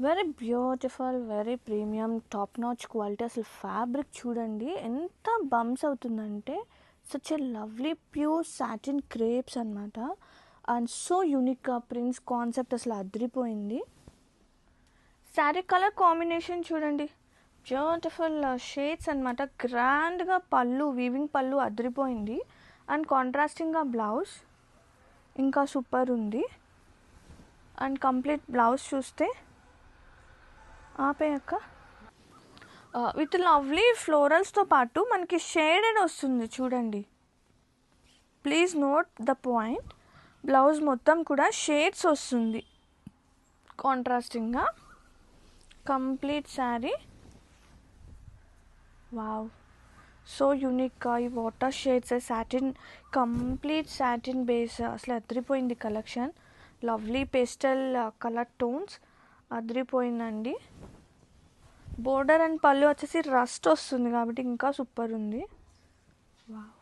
Very beautiful, very premium, top notch quality. అసలు fabric చూడండి ఎంత బంప్స్ అవుతుందంటే, such a lovely pure satin crepes అనమాట. అండ్ సో యూనిక్గా ప్రింట్స్ కాన్సెప్ట్ అసలు అదిరిపోయింది. శారీ కలర్ కాంబినేషన్ చూడండి, బ్యూటిఫుల్ షేడ్స్ అనమాట. గ్రాండ్గా పళ్ళు, వీవింగ్ పళ్ళు అదిరిపోయింది. అండ్ కాంట్రాస్టింగ్గా బ్లౌజ్ ఇంకా సూపర్ ఉంది. అండ్ కంప్లీట్ బ్లౌజ్ చూస్తే ఆపేయక్క విత్ లవ్లీ ఫ్లోరల్స్తో పాటు మనకి షేడెడ్ వస్తుంది చూడండి. Please note the point, blouse మొత్తం కూడా షేడ్స్ వస్తుంది కాంట్రాస్టింగ్గా. కంప్లీట్ శారీ వావ్, సో యూనిక్గా ఈ water shades, satin, complete satin base అసలు అదిరిపోయింది collection. Lovely pastel colour tones అదిరిపోయిందండి. బోర్డర్ అండ్ పళ్ళు వచ్చేసి రస్ట్ వస్తుంది కాబట్టి ఇంకా సూపర్ ఉంది. వావ్.